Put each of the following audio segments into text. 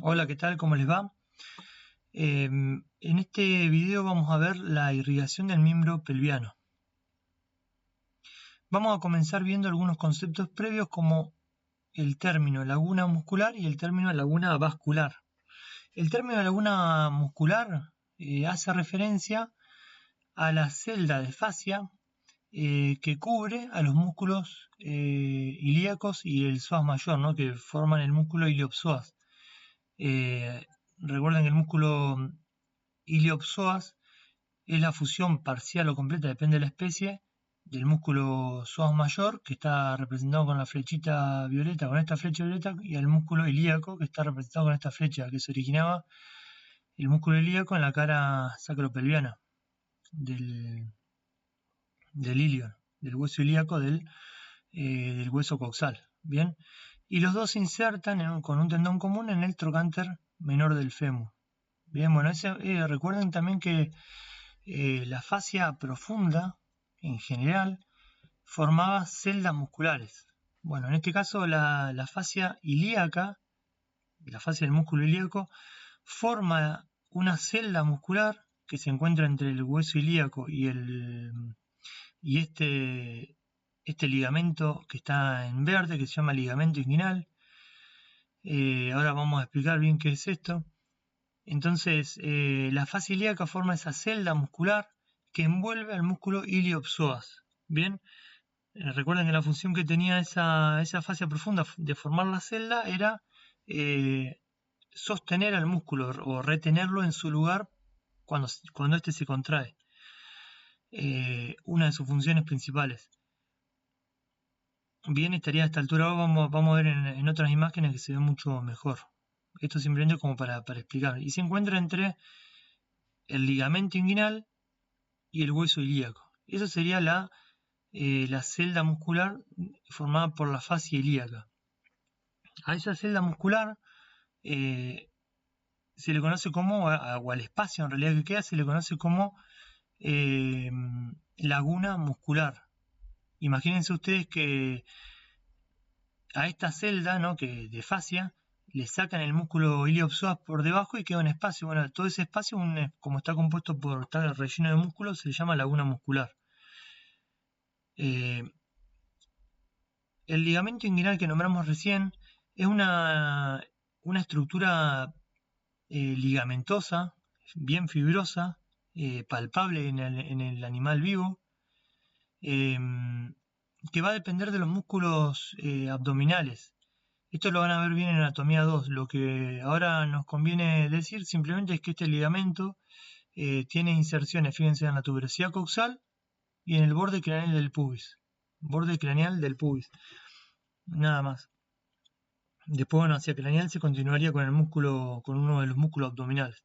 Hola, ¿qué tal? ¿Cómo les va? En este video vamos a ver la irrigación del miembro pelviano. Vamos a comenzar viendo algunos conceptos previos como el término laguna muscular y el término laguna vascular. El término laguna muscular hace referencia a la celda de fascia que cubre a los músculos ilíacos y el psoas mayor, ¿no? Que forman el músculo iliopsoas. Recuerden que el músculo iliopsoas es la fusión parcial o completa, depende de la especie, del músculo psoas mayor, que está representado con la flechita violeta, con esta flecha violeta, y el músculo ilíaco, que está representado con esta flecha, que se originaba el músculo ilíaco en la cara sacropelviana del ilio, del hueso ilíaco del hueso coxal. Bien, y los dos se insertan con un tendón común en el trocánter menor del fémur. Bien, bueno, recuerden también que la fascia profunda, en general, formaba celdas musculares. Bueno, en este caso la fascia ilíaca, la fascia del músculo ilíaco, forma una celda muscular que se encuentra entre el hueso ilíaco y este ligamento que está en verde, que se llama ligamento inguinal. Ahora vamos a explicar bien qué es esto. Entonces, la fascia ilíaca forma esa celda muscular que envuelve al músculo iliopsoas. Bien, recuerden que la función que tenía esa fascia profunda de formar la celda era sostener al músculo o retenerlo en su lugar cuando éste se contrae. Una de sus funciones principales. Bien, estaría a esta altura, vamos a ver en otras imágenes que se ve mucho mejor. Esto simplemente como para explicar. Y se encuentra entre el ligamento inguinal y el hueso ilíaco. Esa sería la celda muscular formada por la fascia ilíaca. A esa celda muscular se le conoce como, o al espacio en realidad que queda, se le conoce como laguna muscular. Imagínense ustedes que a esta celda, ¿no?, que de fascia, le sacan el músculo iliopsoas por debajo y queda un espacio. Bueno, todo ese espacio, como está compuesto por estar relleno de músculo, se llama laguna muscular. El ligamento inguinal que nombramos recién es una estructura ligamentosa, bien fibrosa, palpable en el animal vivo, que va a depender de los músculos abdominales. Esto lo van a ver bien en anatomía 2. Lo que ahora nos conviene decir simplemente es que este ligamento tiene inserciones, fíjense, en la tuberosidad coxal y en el borde craneal del pubis. Borde craneal del pubis. Nada más. Después, bueno, hacia craneal se continuaría con uno de los músculos abdominales.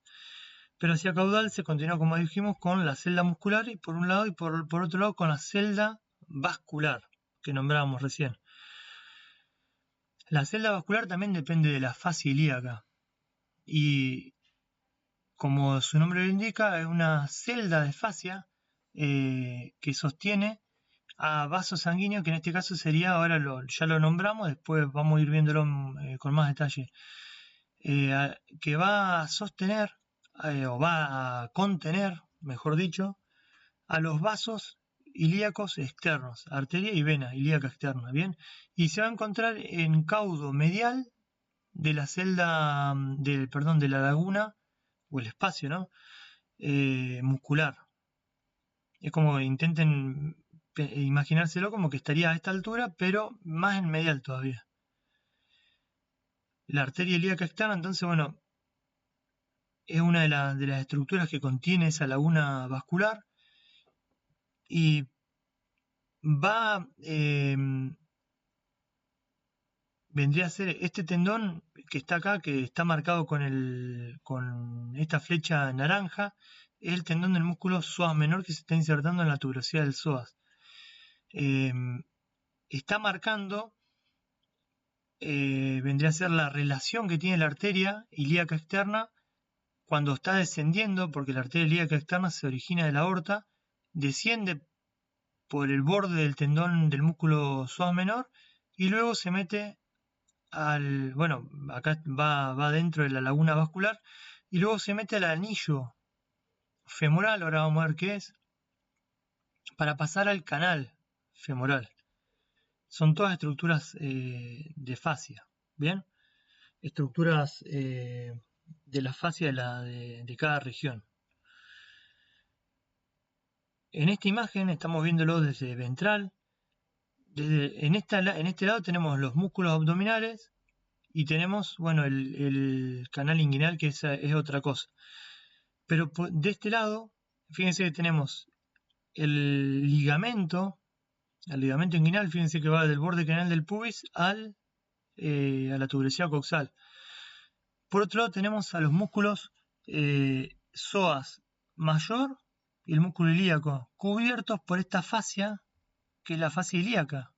Pero hacia caudal se continúa, como dijimos, con la celda muscular y por un lado y por otro lado con la celda vascular que nombrábamos recién. La celda vascular también depende de la fascia ilíaca y, como su nombre lo indica, es una celda de fascia que sostiene a vaso sanguíneo, que en este caso sería, ahora ya lo nombramos, después vamos a ir viéndolo con más detalle, que va a sostener o va a contener, mejor dicho, a los vasos ilíacos externos, arteria y vena ilíaca externa, ¿bien? Y se va a encontrar en caudo medial de la celda, de la laguna, o el espacio, ¿no? Muscular. Es como intenten imaginárselo como que estaría a esta altura, pero más en medial todavía. La arteria ilíaca externa, entonces, bueno, es una de las estructuras que contiene esa laguna vascular y va, vendría a ser este tendón que está acá, que está marcado con esta flecha naranja, es el tendón del músculo psoas menor que se está insertando en la tuberosidad del psoas. Está marcando, vendría a ser la relación que tiene la arteria ilíaca externa cuando está descendiendo, porque la arteria ilíaca externa se origina de la aorta, desciende por el borde del tendón del músculo psoas menor y luego se mete bueno, acá va dentro de la laguna vascular y luego se mete al anillo femoral, ahora vamos a ver qué es, para pasar al canal femoral. Son todas estructuras de fascia, ¿bien? Estructuras de la fascia de cada región. En esta imagen estamos viéndolo desde ventral. En este lado tenemos los músculos abdominales y tenemos, bueno, el canal inguinal, que es otra cosa. Pero de este lado, fíjense que tenemos el ligamento inguinal, fíjense que va del borde canal del pubis a la tuberosidad coxal. Por otro lado tenemos a los músculos psoas mayor y el músculo ilíaco, cubiertos por esta fascia, que es la fascia ilíaca,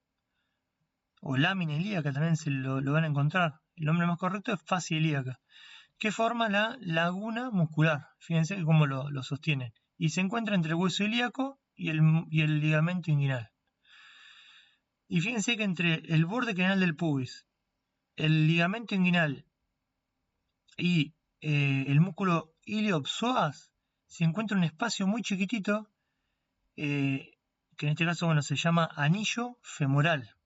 o lámina ilíaca también se lo van a encontrar. El nombre más correcto es fascia ilíaca, que forma la laguna muscular. Fíjense cómo lo sostienen. Y se encuentra entre el hueso ilíaco y el ligamento inguinal. Y fíjense que entre el borde canal del pubis, el ligamento inguinal y el músculo iliopsoas se encuentra un espacio muy chiquitito que en este caso, bueno, se llama anillo femoral,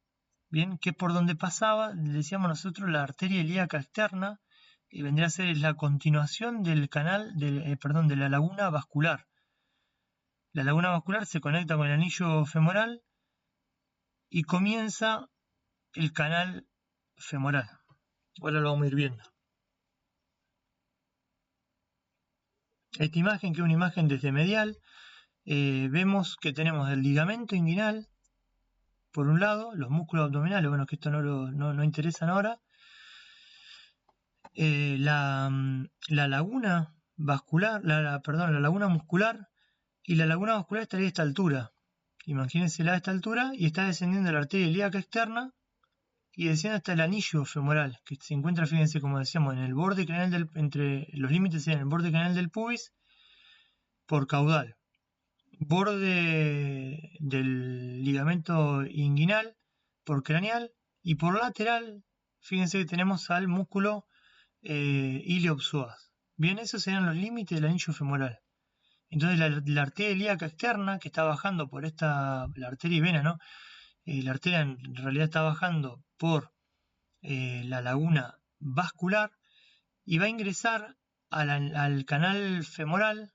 bien, que por donde pasaba, decíamos nosotros, la arteria ilíaca externa, que vendría a ser la continuación del canal, de la laguna vascular. La laguna vascular se conecta con el anillo femoral y comienza el canal femoral. Ahora lo vamos a ir viendo. Esta imagen, que es una imagen desde medial, vemos que tenemos el ligamento inguinal, por un lado, los músculos abdominales, bueno, que esto no interesan ahora, la laguna vascular, la laguna muscular, y la laguna vascular estaría a esta altura. Imagínensela a esta altura y está descendiendo la arteria ilíaca externa y desciende hasta el anillo femoral, que se encuentra, fíjense, como decíamos, en el borde canal entre los límites en el borde canal del pubis por caudal, borde del ligamento inguinal por craneal y por lateral, fíjense que tenemos al músculo iliopsoas. Bien, esos serían los límites del anillo femoral. Entonces la arteria ilíaca externa, que está bajando por la arteria y vena, ¿no? La arteria en realidad está bajando por la laguna vascular y va a ingresar al canal femoral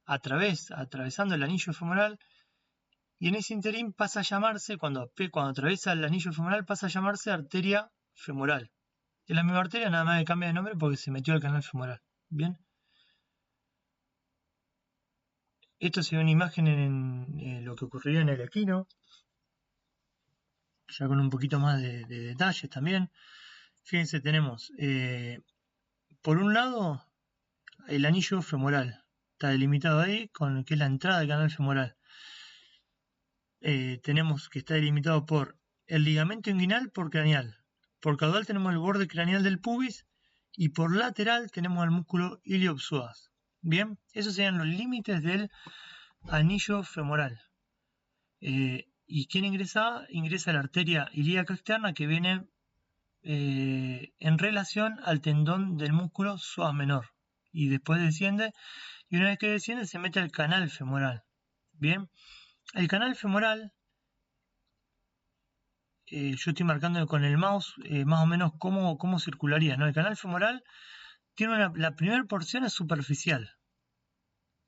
atravesando el anillo femoral, y en ese interín pasa a llamarse, cuando atraviesa el anillo femoral, pasa a llamarse arteria femoral. Es la misma arteria, nada más que cambia de nombre porque se metió al canal femoral. Bien. Esto sería una imagen en lo que ocurriría en el equino, ya con un poquito más de detalles también. Fíjense, tenemos por un lado el anillo femoral, está delimitado ahí con que es la entrada del canal femoral. Tenemos que está delimitado por el ligamento inguinal por craneal. Por caudal tenemos el borde craneal del pubis y por lateral tenemos el músculo iliopsoas. Bien, esos serían los límites del anillo femoral. ¿Y quién ingresa? Ingresa la arteria ilíaca externa, que viene en relación al tendón del músculo psoas menor. Y después desciende, y una vez que desciende se mete al canal femoral. Bien, el canal femoral, yo estoy marcando con el mouse más o menos cómo circularía, ¿no? El canal femoral tiene la primera porción es superficial,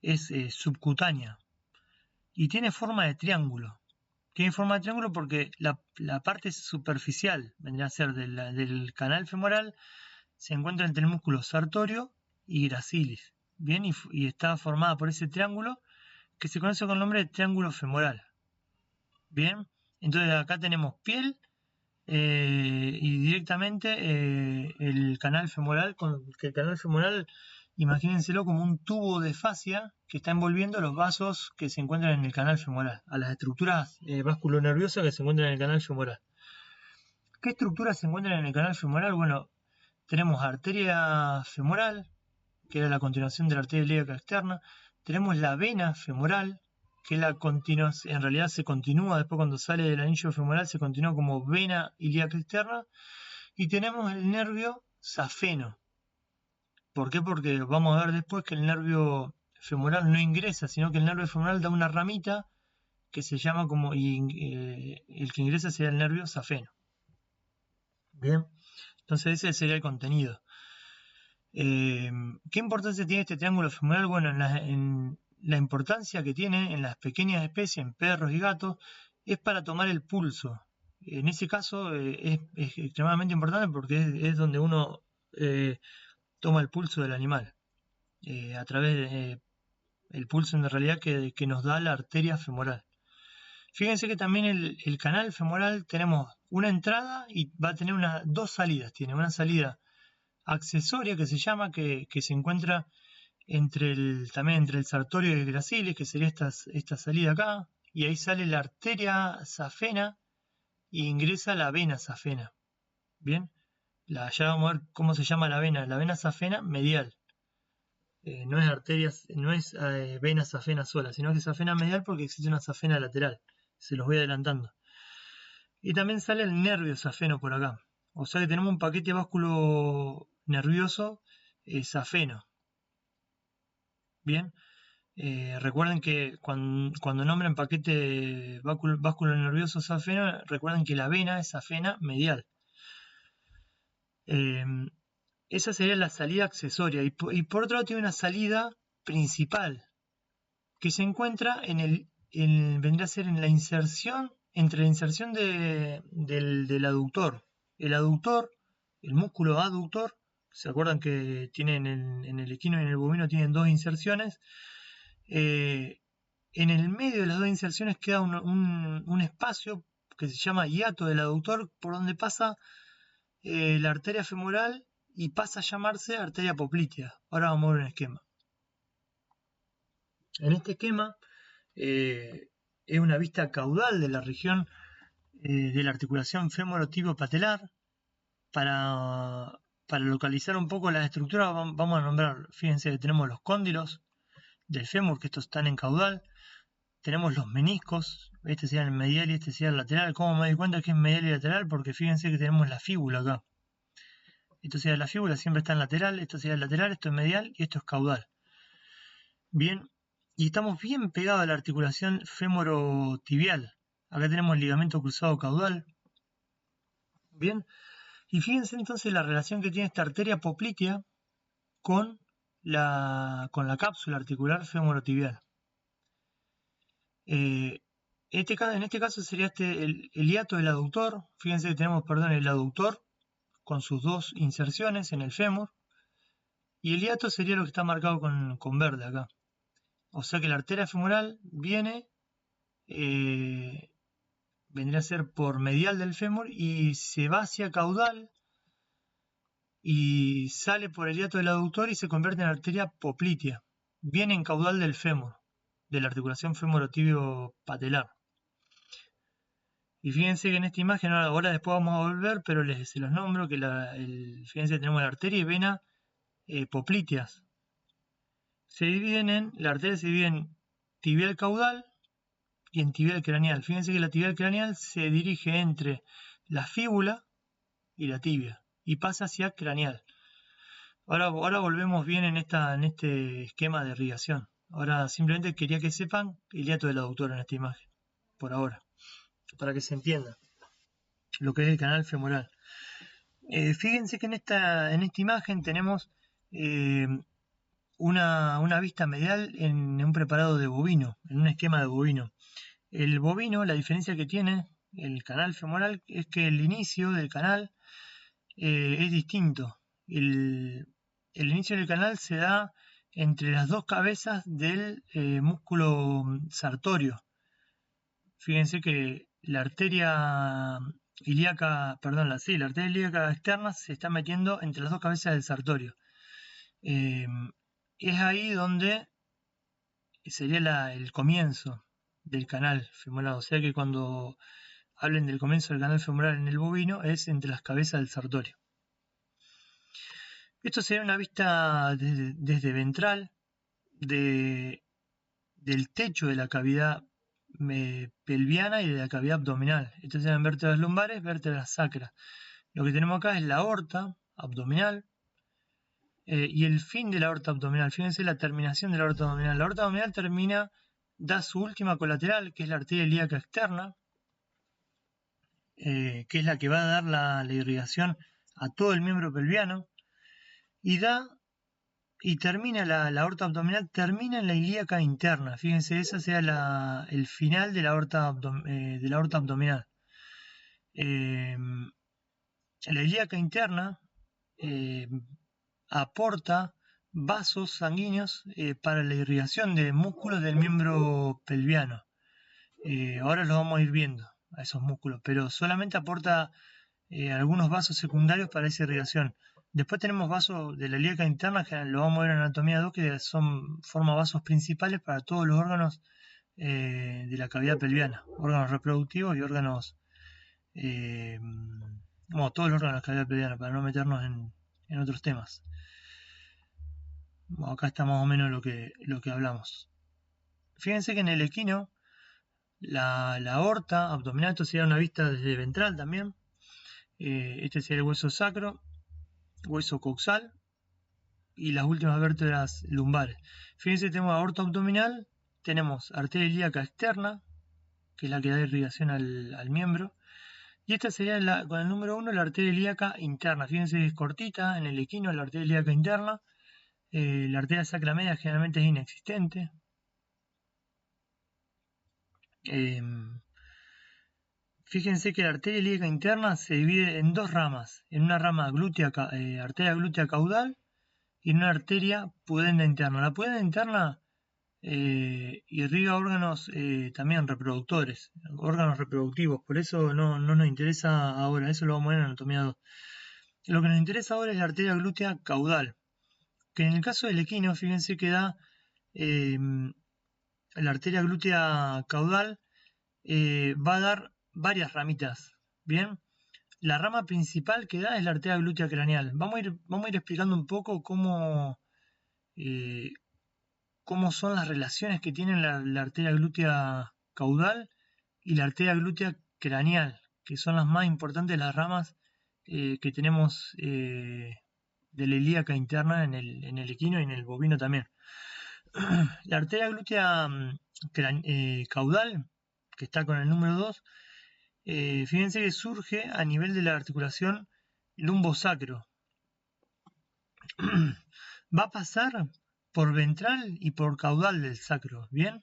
es subcutánea y tiene forma de triángulo. Tiene forma de triángulo porque la parte superficial, vendría a ser del canal femoral, se encuentra entre el músculo sartorio y gracilis. Bien, y está formada por ese triángulo que se conoce con el nombre de triángulo femoral. Bien, entonces acá tenemos piel y directamente el canal femoral, que el canal femoral, imagínenselo como un tubo de fascia que está envolviendo los vasos que se encuentran en el canal femoral, a las estructuras vasculonerviosas que se encuentran en el canal femoral. ¿Qué estructuras se encuentran en el canal femoral? Bueno, tenemos arteria femoral, que era la continuación de la arteria ilíaca externa. Tenemos la vena femoral, que es en realidad se continúa después cuando sale del anillo femoral, se continúa como vena ilíaca externa. Y tenemos el nervio safeno. ¿Por qué? Porque vamos a ver después que el nervio femoral no ingresa, sino que el nervio femoral da una ramita que se llama como, el que ingresa sería el nervio safeno. Bien, entonces ese sería el contenido. ¿Qué importancia tiene este triángulo femoral? Bueno, en la importancia que tiene en las pequeñas especies, en perros y gatos, es para tomar el pulso. En ese caso es extremadamente importante porque es donde uno toma el pulso del animal, a través del pulso en realidad que nos da la arteria femoral. Fíjense que también el canal femoral tenemos una entrada y va a tener dos salidas. Tiene una salida accesoria que se llama, que se encuentra también entre el sartorio y el gracilis, que sería esta salida acá, y ahí sale la arteria safena y ingresa la vena safena. Bien, ya vamos a ver cómo se llama la vena safena medial. No es vena safena sola, sino que es safena medial porque existe una safena lateral. Se los voy adelantando. Y también sale el nervio safeno por acá. O sea que tenemos un paquete vasculo nervioso safeno. Bien, recuerden que cuando nombran paquete básculo nervioso safeno, recuerden que la vena es safena medial. Esa sería la salida accesoria. Y por otro lado tiene una salida principal que se encuentra vendría a ser en la inserción, entre la inserción del aductor. El aductor, el músculo aductor, ¿se acuerdan que tienen en el equino y en el bovino tienen dos inserciones? En el medio de las dos inserciones queda un espacio que se llama hiato del aductor, por donde pasa la arteria femoral y pasa a llamarse arteria poplitea. Ahora vamos a ver un esquema. En este esquema es una vista caudal de la región de la articulación fémoro-tibio-patelar. Para localizar un poco la estructura vamos a nombrar, fíjense que tenemos los cóndilos del fémur, que estos están en caudal. Tenemos los meniscos, este sería el medial y este sería el lateral. ¿Cómo me doy cuenta que es medial y lateral? Porque fíjense que tenemos la fíbula acá. Esto sería la fíbula, siempre está en lateral, esto sería el lateral, esto es medial y esto es caudal. Bien, y estamos bien pegados a la articulación fémoro-tibial. Acá tenemos el ligamento cruzado caudal. Bien, y fíjense entonces la relación que tiene esta arteria poplitea con la cápsula articular femorotibial. En este caso sería el hiato del aductor. Fíjense que tenemos, el aductor con sus dos inserciones en el fémur. Y el hiato sería lo que está marcado con verde acá. O sea que la arteria femoral vendría a ser por medial del fémur y se va hacia caudal y sale por el hiato del aductor y se convierte en arteria poplitea. Viene en caudal del fémur, de la articulación fémoro-tibio-patelar. Y fíjense que en esta imagen, ahora después vamos a volver, pero se los nombro que fíjense que tenemos la arteria y vena popliteas. La arteria se divide en tibial caudal y en tibial craneal. Fíjense que la tibial craneal se dirige entre la fíbula y la tibia y pasa hacia craneal. Ahora volvemos bien en este esquema de irrigación. Ahora simplemente quería que sepan el hiato del aductor en esta imagen, por ahora, para que se entienda lo que es el canal femoral. Fíjense que en esta imagen tenemos una vista medial en un preparado de bovino, en un esquema de bovino. El bovino, la diferencia que tiene el canal femoral es que el inicio del canal es distinto. El inicio del canal se da entre las dos cabezas del músculo sartorio. Fíjense que la arteria ilíaca, la arteria ilíaca externa se está metiendo entre las dos cabezas del sartorio. Es ahí donde sería el comienzo del canal femoral. O sea que cuando hablen del comienzo del canal femoral en el bovino es entre las cabezas del sartorio. Esto sería una vista desde ventral del techo de la cavidad pelviana y de la cavidad abdominal. Estas serían vértebras lumbares, vértebras sacras. Lo que tenemos acá es la aorta abdominal y el fin de la aorta abdominal. Fíjense la terminación de la aorta abdominal. La aorta abdominal da su última colateral, que es la arteria ilíaca externa, que es la que va a dar la irrigación a todo el miembro pelviano, y termina la aorta abdominal, termina en la ilíaca interna. Fíjense, esa sea el final de la aorta abdominal. La ilíaca interna aporta vasos sanguíneos para la irrigación de músculos del miembro pelviano. Ahora los vamos a ir viendo a esos músculos, pero solamente aporta algunos vasos secundarios para esa irrigación. Después tenemos vasos de la ilíaca interna, que lo vamos a ver en anatomía 2, que forman vasos principales para todos los órganos de la cavidad pelviana, órganos reproductivos y órganos, todos los órganos de la cavidad pelviana, para no meternos en otros temas. Acá está más o menos lo que hablamos. Fíjense que en el equino, la aorta abdominal, esto sería una vista desde ventral también. Este sería el hueso sacro, hueso coxal y las últimas vértebras lumbares. Fíjense, tenemos aorta abdominal, tenemos arteria ilíaca externa, que es la que da irrigación al miembro, y esta sería con el número 1 la arteria ilíaca interna. Fíjense, es cortita en el equino, la arteria ilíaca interna. La arteria sacra media generalmente es inexistente. Fíjense que la arteria ilíaca interna se divide en dos ramas, en una rama arteria glútea caudal y en una arteria pudenda interna. La pudenda interna irriga órganos también reproductores, órganos reproductivos, por eso no nos interesa ahora, eso lo vamos a ver en anatomía 2. Lo que nos interesa ahora es la arteria glútea caudal, que en el caso del equino, fíjense que da la arteria glútea caudal va a dar varias ramitas, ¿bien? La rama principal que da es la arteria glútea craneal. Vamos a ir explicando un poco cómo son las relaciones que tienen la arteria glútea caudal y la arteria glútea craneal, que son las más importantes, las ramas que tenemos de la ilíaca interna en el equino y en el bovino también. La arteria glútea caudal, que está con el número 2, fíjense que surge a nivel de la articulación lumbosacro. Va a pasar por ventral y por caudal del sacro, ¿bien?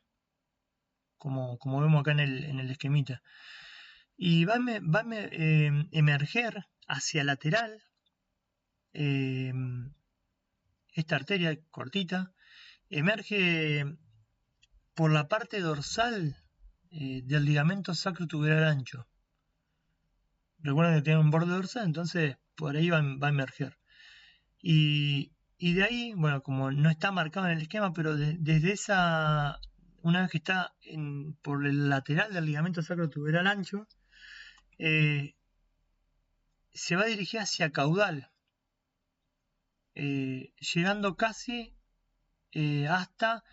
Como vemos acá en el esquemita. Y va a emerger hacia lateral esta arteria cortita, emerge por la parte dorsal del ligamento sacrotuberal ancho. Recuerden que tiene un borde dorsal, entonces por ahí va a emerger. Y de ahí, bueno, como no está marcado en el esquema, pero desde esa, una vez que está por el lateral del ligamento sacrotuberal ancho, se va a dirigir hacia caudal, llegando casi hasta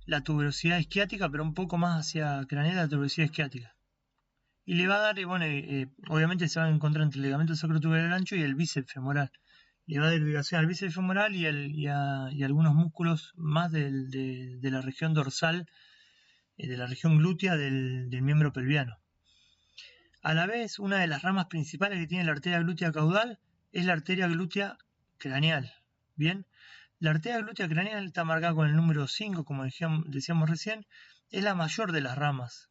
la tuberosidad isquiática, pero un poco más hacia craneal la tuberosidad isquiática. Y le va a dar, obviamente se va a encontrar entre el ligamento sacrotuberal ancho y el bíceps femoral. Le va a dar irrigación al bíceps femoral y algunos músculos más de la región dorsal, de la región glútea del miembro pelviano. A la vez, una de las ramas principales que tiene la arteria glútea caudal es la arteria glútea craneal. Bien, la arteria glútea craneal está marcada con el número 5, como decíamos recién, es la mayor de las ramas.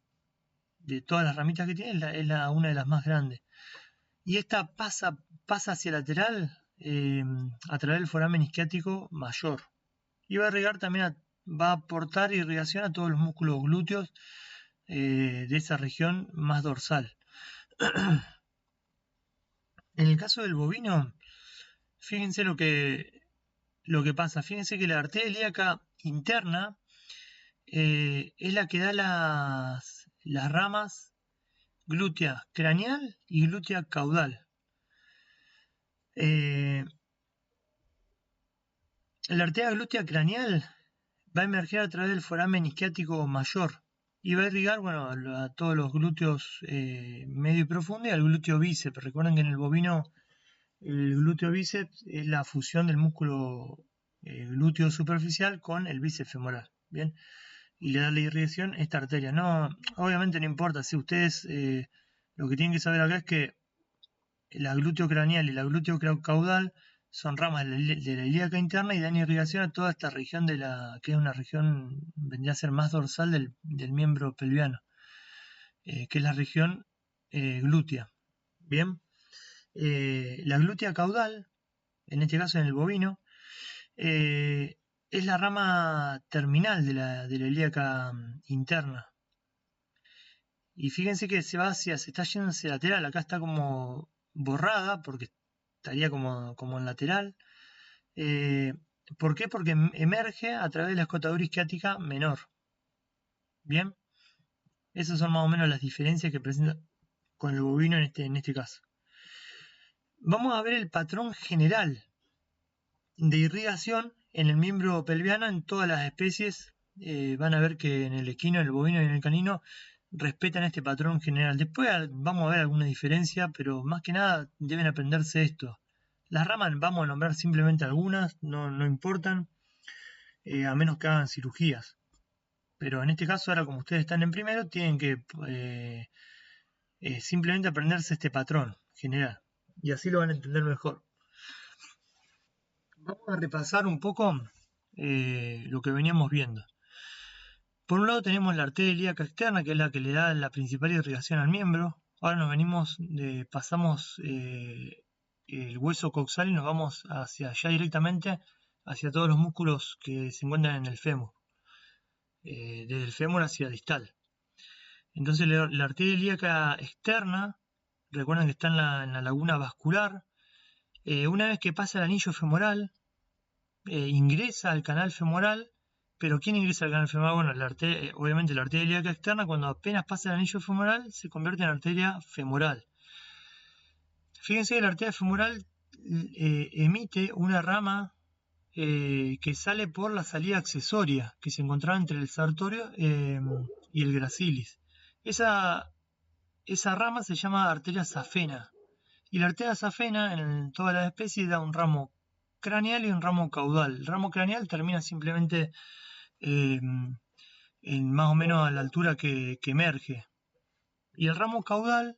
De todas las ramitas que tiene, es una de las más grandes. Y esta pasa hacia lateral a través del foramen isquiático mayor. Y va a irrigar también, va a aportar irrigación a todos los músculos glúteos de esa región más dorsal. En el caso del bovino, fíjense lo que pasa. Fíjense que la arteria ilíaca interna es la que da las ramas glútea craneal y glútea caudal. La arteria glútea craneal va a emerger a través del foramen isquiático mayor y va a irrigar a todos los glúteos medio y profundo y al glúteo bíceps. Recuerden que en el bovino El glúteo bíceps es la fusión del músculo glúteo superficial con el bíceps femoral, ¿bien? Y le da la irrigación esta arteria. No, obviamente no importa, si ustedes lo que tienen que saber acá es que la glúteo craneal y la glúteo caudal son ramas de la ilíaca interna y dan irrigación a toda esta región que es una región, vendría a ser más dorsal del miembro pelviano, que es la región glútea. Bien, la glútea caudal, en este caso en el bovino, es la rama terminal de la ilíaca interna. Y fíjense que se está yendo hacia lateral, acá está como borrada porque estaría como en lateral. ¿Por qué? Porque emerge a través de la escotadura isquiática menor. Bien, esas son más o menos las diferencias que presenta con el bovino en este caso. Vamos a ver el patrón general de irrigación en el miembro pelviano en todas las especies. Van a ver que en el equino, en el bovino y en el canino respetan este patrón general. Después vamos a ver alguna diferencia, pero más que nada deben aprenderse esto. Las ramas vamos a nombrar simplemente algunas, no importan, a menos que hagan cirugías. Pero en este caso, ahora como ustedes están en primero, tienen que simplemente aprenderse este patrón general. Y así lo van a entender mejor. Vamos a repasar un poco lo que veníamos viendo. Por un lado tenemos la arteria ilíaca externa, que es la que le da la principal irrigación al miembro. Ahora pasamos el hueso coxal y nos vamos hacia allá directamente, hacia todos los músculos que se encuentran en el fémur, desde el fémur hacia distal. Entonces la arteria ilíaca externa, recuerden que está en la laguna vascular. Una vez que pasa el anillo femoral, ingresa al canal femoral. Pero ¿quién ingresa al canal femoral? Bueno, obviamente la arteria ilíaca externa, cuando apenas pasa el anillo femoral, se convierte en arteria femoral. Fíjense que la arteria femoral emite una rama que sale por la salida accesoria que se encontraba entre el sartorio y el gracilis. Esa rama se llama arteria safena. Y la arteria safena en todas las especies da un ramo craneal y un ramo caudal. El ramo craneal termina simplemente en más o menos a la altura que emerge. Y el ramo caudal,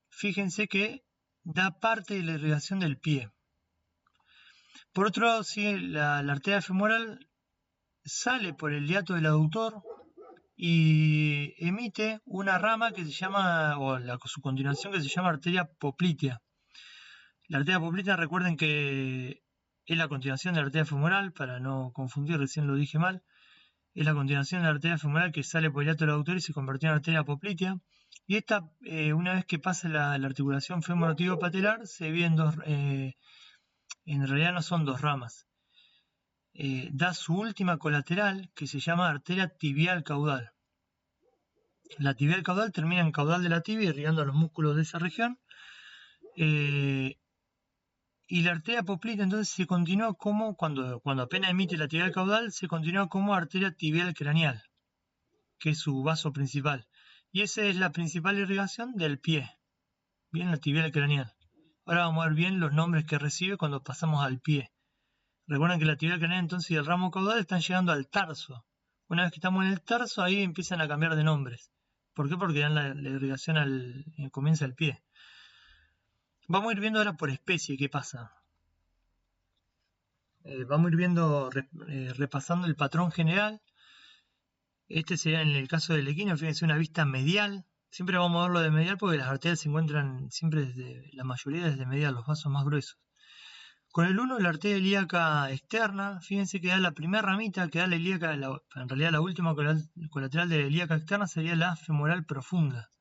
fíjense que da parte de la irrigación del pie. Por otro lado, sigue la arteria femoral, sale por el hiato del aductor y emite una rama que se llama, su continuación, que se llama arteria poplitea. La arteria poplitea, recuerden que es la continuación de la arteria femoral, para no confundir, recién lo dije mal. Es la continuación de la arteria femoral que sale por el hiato del aductor y se convirtió en arteria poplitea. Y esta, una vez que pasa la articulación femorotibiopatelar, se ve en realidad no son dos ramas. Da su última colateral, que se llama arteria tibial caudal. La tibial caudal termina en caudal de la tibia, irrigando los músculos de esa región. Y la arteria poplitea entonces se continúa como, cuando apenas emite la tibial caudal, se continúa como arteria tibial craneal, que es su vaso principal. Y esa es la principal irrigación del pie. Bien, la tibial craneal. Ahora vamos a ver bien los nombres que recibe cuando pasamos al pie. Recuerden que la tibial craneal entonces y el ramo caudal están llegando al tarso. Una vez que estamos en el tarso, ahí empiezan a cambiar de nombres. ¿Por qué? Porque dan la irrigación comienza el pie. Vamos a ir viendo ahora por especie qué pasa. Vamos a ir viendo, repasando el patrón general. Este sería en el caso del equino, fíjense, una vista medial. Siempre vamos a verlo de medial porque las arterias se encuentran siempre la mayoría desde medial, los vasos más gruesos. Con el 1, la arteria ilíaca externa, fíjense que da la primera ramita, que da la ilíaca, en realidad la última colateral de la ilíaca externa sería la femoral profunda,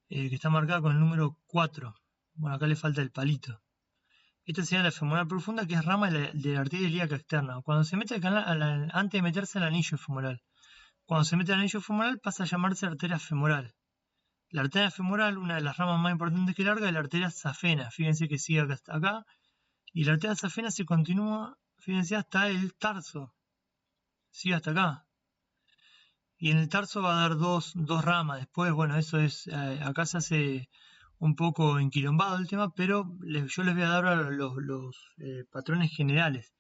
que está marcada con el número 4. Bueno, acá le falta el palito. Esta sería la femoral profunda, que es rama de la arteria ilíaca externa. Cuando se mete al canal, antes de meterse al anillo femoral. Cuando se mete al anillo femoral pasa a llamarse arteria femoral. La arteria femoral, una de las ramas más importantes que larga, es la arteria safena. Fíjense que sigue acá. Y la arteria safena se continúa, fíjense, hasta el tarso. Sigue hasta acá. Y en el tarso va a dar dos ramas. Después, bueno, eso es, acá se hace un poco enquilombado el tema, pero yo les voy a dar ahora los patrones generales.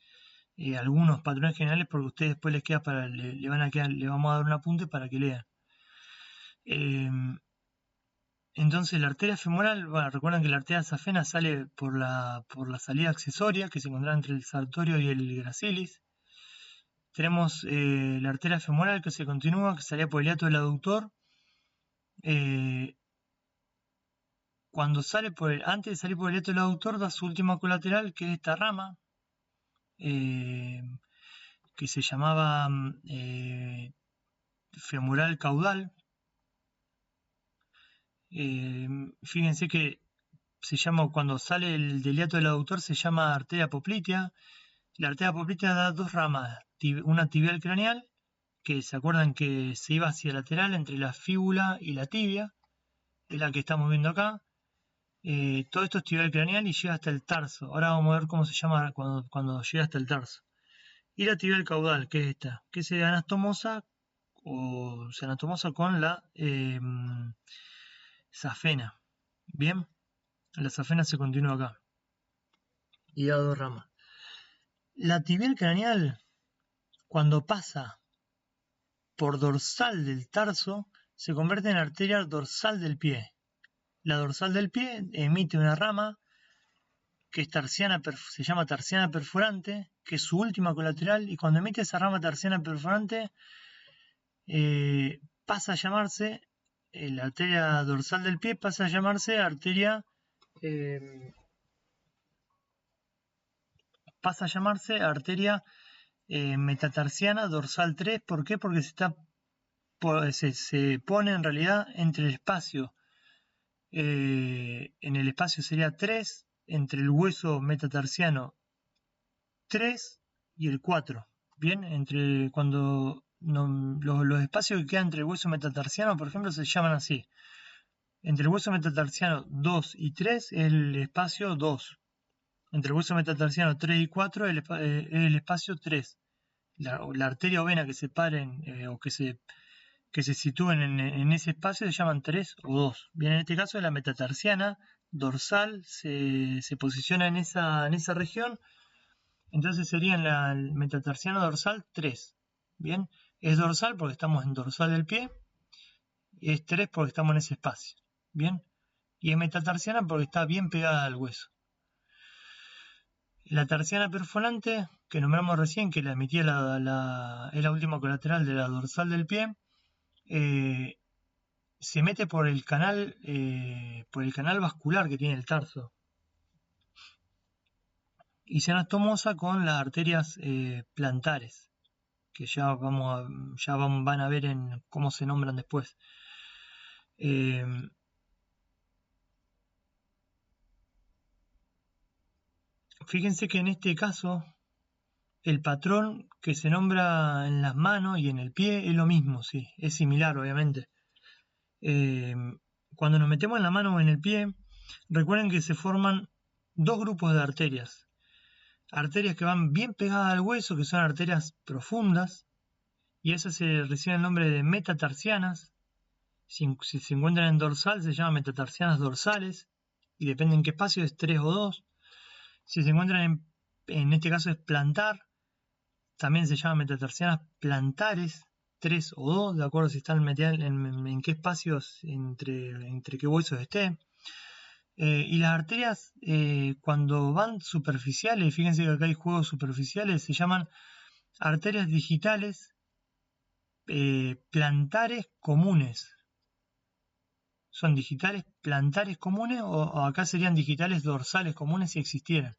Algunos patrones generales porque a ustedes después les queda le vamos a dar un apunte para que lean. Entonces la arteria femoral, bueno, recuerden que la arteria safena sale por la salida accesoria que se encuentra entre el sartorio y el gracilis. Tenemos la arteria femoral que se continúa, que salía por el hiato del aductor. Cuando sale antes de salir por el hiato del aductor, da su última colateral, que es esta rama, que se llamaba femoral caudal. Fíjense que se llama, cuando sale del hiato del aductor, se llama arteria poplitea. La arteria poplitea da dos ramas, una tibial craneal, que se acuerdan que se iba hacia lateral entre la fíbula y la tibia, es la que estamos viendo acá. Todo esto es tibial craneal y llega hasta el tarso. Ahora vamos a ver cómo se llama cuando llega hasta el tarso. Y la tibial caudal, que es esta, que se anastomosa con la safena. Bien, la safena se continúa acá y da dos ramas. La tibial craneal, cuando pasa por dorsal del tarso, se convierte en arteria dorsal del pie. La dorsal del pie emite una rama que es se llama terciana perforante, que es su última colateral, y cuando emite esa rama terciana perforante, pasa a llamarse, la arteria dorsal del pie pasa a llamarse arteria metatarsiana dorsal 3. ¿Por qué? Porque se pone en realidad entre el espacio, en el espacio sería 3, entre el hueso metatarsiano 3 y el 4. Bien, los espacios que quedan entre el hueso metatarsiano, por ejemplo, se llaman así. Entre el hueso metatarsiano 2 y 3 es el espacio 2. Entre el hueso metatarsiano 3 y 4 es el espacio 3. La arteria o vena que separen o que se sitúen en ese espacio se llaman 3 o 2. Bien, en este caso la metatarsiana dorsal se posiciona en esa región, entonces sería en la metatarsiana dorsal 3. Bien, es dorsal porque estamos en dorsal del pie, y es 3 porque estamos en ese espacio. Bien, y es metatarsiana porque está bien pegada al hueso. La tarsiana perforante, que nombramos recién, que la emitía es la última colateral de la dorsal del pie, se mete por el canal vascular que tiene el tarso y se anastomosa con las arterias plantares, que ya van a ver en cómo se nombran después. Fíjense que en este caso el patrón que se nombra en las manos y en el pie es lo mismo, sí, es similar obviamente. Cuando nos metemos en la mano o en el pie, recuerden que se forman dos grupos de arterias. Arterias que van bien pegadas al hueso, que son arterias profundas, y esas se reciben el nombre de metatarsianas. Si se encuentran en dorsal, se llaman metatarsianas dorsales, y depende en qué espacio, es 3 o 2. Si se encuentran en este caso es plantar, también se llaman metatarsianas plantares, 3 o 2, de acuerdo si están metidas en qué espacios, entre qué huesos esté. Y las arterias, cuando van superficiales, fíjense que acá hay juegos superficiales, se llaman arterias digitales plantares comunes. Son digitales plantares comunes o acá serían digitales dorsales comunes si existieran.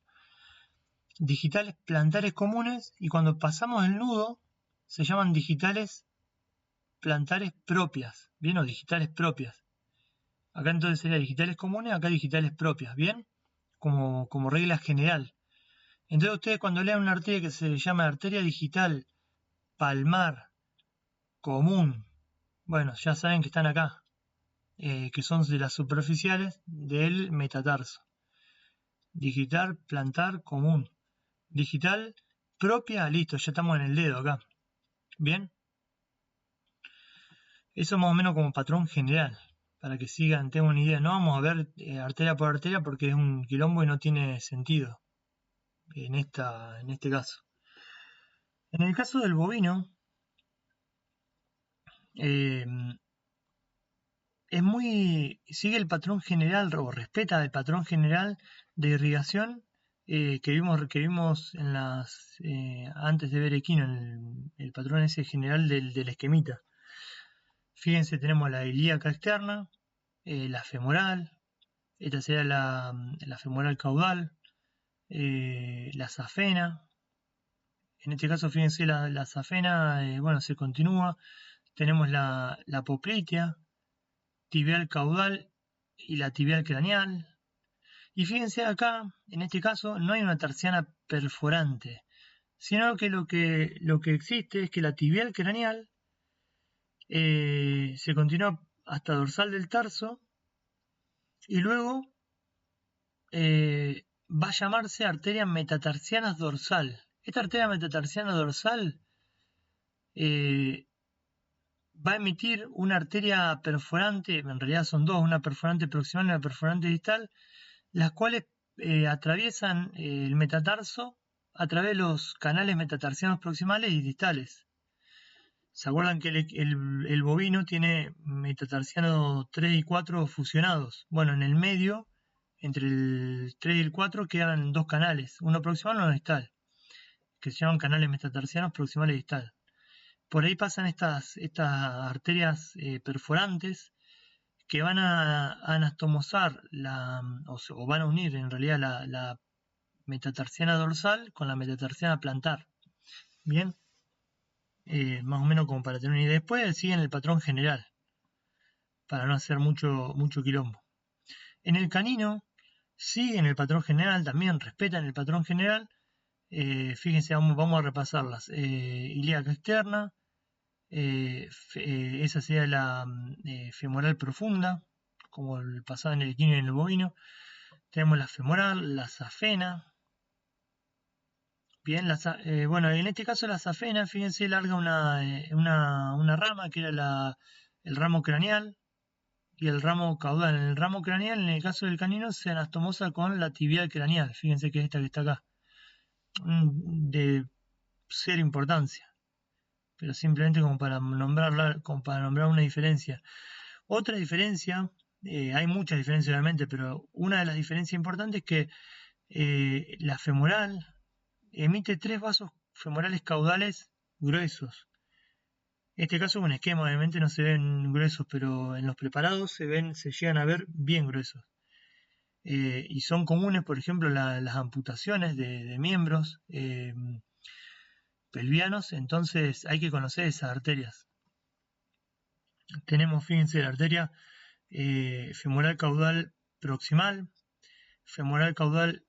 Digitales plantares comunes, y cuando pasamos el nudo se llaman digitales plantares propias, ¿bien? O digitales propias. Acá entonces sería digitales comunes, acá digitales propias, ¿bien? Como regla general. Entonces ustedes cuando lean una arteria que se llama arteria digital palmar común, bueno, ya saben que están acá, que son de las superficiales del metatarso. Digital plantar común. Digital propia, listo, ya estamos en el dedo acá. ¿Bien? Eso más o menos como patrón general. para que sigan, tengan una idea. No vamos a ver arteria por arteria porque es un quilombo y no tiene sentido en este caso. En el caso del bovino, eh, sigue el patrón general o respeta el patrón general de irrigación que vimos en antes de ver equino, el patrón ese general del esquemita. Fíjense, tenemos la ilíaca externa, la femoral, esta sería la femoral caudal, la safena. En este caso, fíjense, la safena, se continúa. Tenemos la poplitea, tibial caudal y la tibial craneal. Y fíjense acá, en este caso, no hay una terciana perforante, sino que lo que existe es que la tibial craneal se continúa hasta dorsal del tarso y luego va a llamarse arteria metatarsiana dorsal. Esta arteria metatarsiana dorsal va a emitir una arteria perforante, en realidad son dos, una perforante proximal y una perforante distal, las cuales atraviesan el metatarso a través de los canales metatarsianos proximales y distales. ¿Se acuerdan que el bovino tiene metatarsiano 3 y 4 fusionados? Bueno, en el medio, entre el 3 y el 4, quedan dos canales, uno proximal y uno distal, que se llaman canales metatarsianos proximal y distal. Por ahí pasan estas arterias perforantes que van a anastomosar o van a unir en realidad la metatarsiana dorsal con la metatarsiana plantar. Bien, más o menos como para tener una idea. Después siguen el patrón general, para no hacer mucho quilombo. En el canino siguen el patrón general, también respetan el patrón general. Fíjense, vamos a repasarlas. Ilíaca externa, esa sería la femoral profunda, como el pasado en el equino y en el bovino. Tenemos la femoral, la safena. Bien, en este caso la safena, fíjense, larga una rama que era el ramo craneal y el ramo caudal. En el ramo craneal, en el caso del canino, se anastomosa con la tibial craneal. Fíjense que es esta que está acá, de cero importancia, pero simplemente como para nombrar una diferencia. Otra diferencia, hay muchas diferencias obviamente, pero una de las diferencias importantes es que la femoral emite 3 vasos femorales caudales gruesos. En este caso, un esquema obviamente no se ven gruesos, pero en los preparados se llegan a ver bien gruesos. Y son comunes, por ejemplo, las amputaciones de miembros pelvianos, entonces hay que conocer esas arterias. Tenemos, fíjense, la arteria femoral caudal proximal, femoral caudal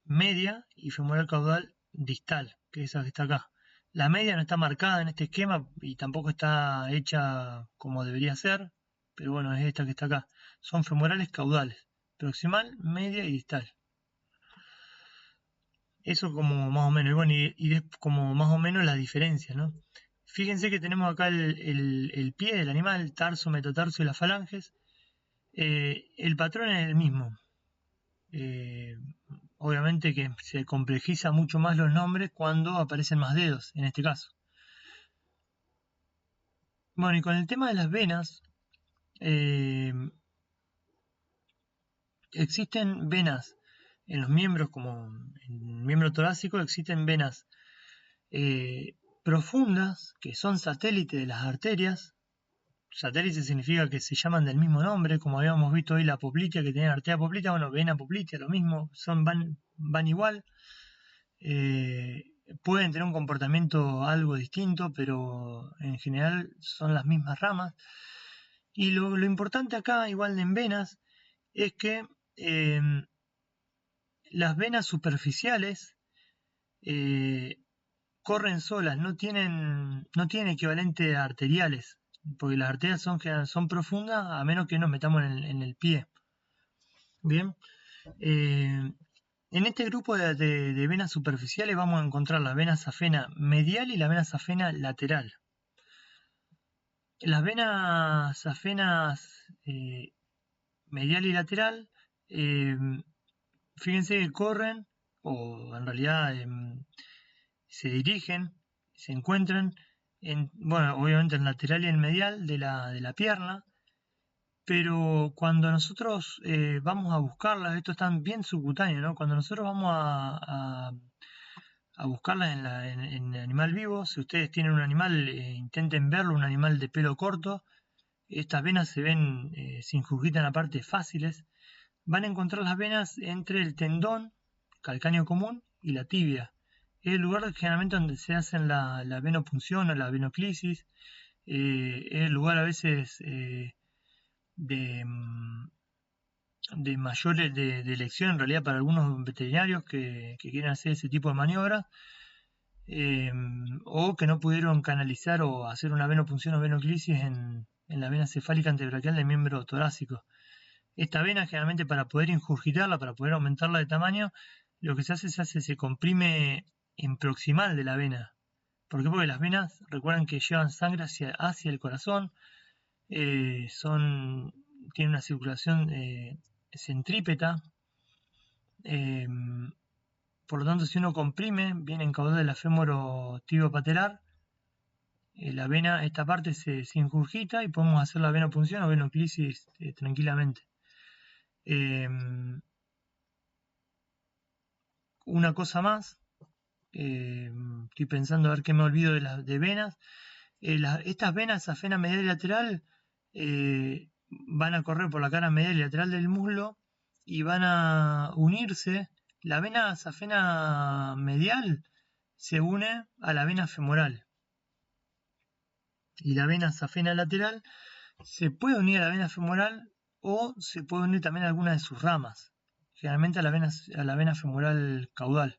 media y femoral caudal distal, que es esa que está acá. La media no está marcada en este esquema y tampoco está hecha como debería ser, pero bueno, es esta que está acá. Son femorales caudales, proximal, media y distal. Eso como más o menos, y bueno, como más o menos la diferencia, ¿no? Fíjense que tenemos acá el pie del animal, el tarso, metatarso y las falanges. El patrón es el mismo. Obviamente que se complejiza mucho más los nombres cuando aparecen más dedos, en este caso. Bueno, y con el tema de las venas, existen venas en los miembros, como en el miembro torácico, existen venas profundas, que son satélites de las arterias. Satélite significa que se llaman del mismo nombre, como habíamos visto hoy la poplitea, que tiene arteria poplitea, bueno, vena poplitea, lo mismo, van igual. Pueden tener un comportamiento algo distinto, pero en general son las mismas ramas. Y lo importante acá, igual en venas, es que las venas superficiales corren solas, no tienen equivalente a arteriales, porque las arterias son profundas a menos que nos metamos en el pie. Bien, en este grupo de venas superficiales vamos a encontrar la vena safena medial y la vena safena lateral. Las venas safenas medial y lateral, fíjense que corren, o en realidad se dirigen, se encuentran, bueno, obviamente el lateral y el medial de la pierna, pero cuando nosotros vamos a buscarlas, esto está bien subcutáneo, ¿no? Cuando nosotros vamos a buscarlas en animal vivo, si ustedes tienen un animal, intenten verlo, un animal de pelo corto, estas venas se ven, se injurgitan a partes fáciles, van a encontrar las venas entre el tendón calcáneo común y la tibia. Es el lugar generalmente donde se hacen la venopunción o la venoclisis, es el lugar a veces de, de mayor de elección en realidad para algunos veterinarios que quieren hacer ese tipo de maniobras, o que no pudieron canalizar o hacer una venopunción o venoclisis en la vena cefálica antebraquial del miembro torácico. Esta vena generalmente para poder injurgitarla, para poder aumentarla de tamaño, lo que se hace se comprime en proximal de la vena. ¿Por qué? Porque las venas, recuerden que llevan sangre hacia el corazón, tienen una circulación centrípeta, por lo tanto si uno comprime bien en caudal de la fémoro-tibio-patelar, la vena, esta parte se injurgita y podemos hacer la venopunción o venoclisis tranquilamente. Una cosa más, estoy pensando a ver qué me olvido de venas. Estas venas, esa vena medial y lateral, van a correr por la cara medial y lateral del muslo y van a unirse. La vena safena medial se une a la vena femoral y la vena safena lateral se puede unir a la vena femoral o se puede unir también a alguna de sus ramas, generalmente a la vena femoral caudal,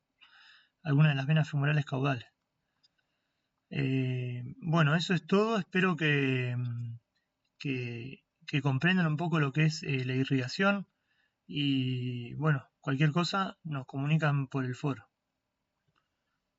alguna de las venas femorales caudales. Bueno, eso es todo. Espero que comprendan un poco lo que es la irrigación y bueno, cualquier cosa nos comunican por el foro.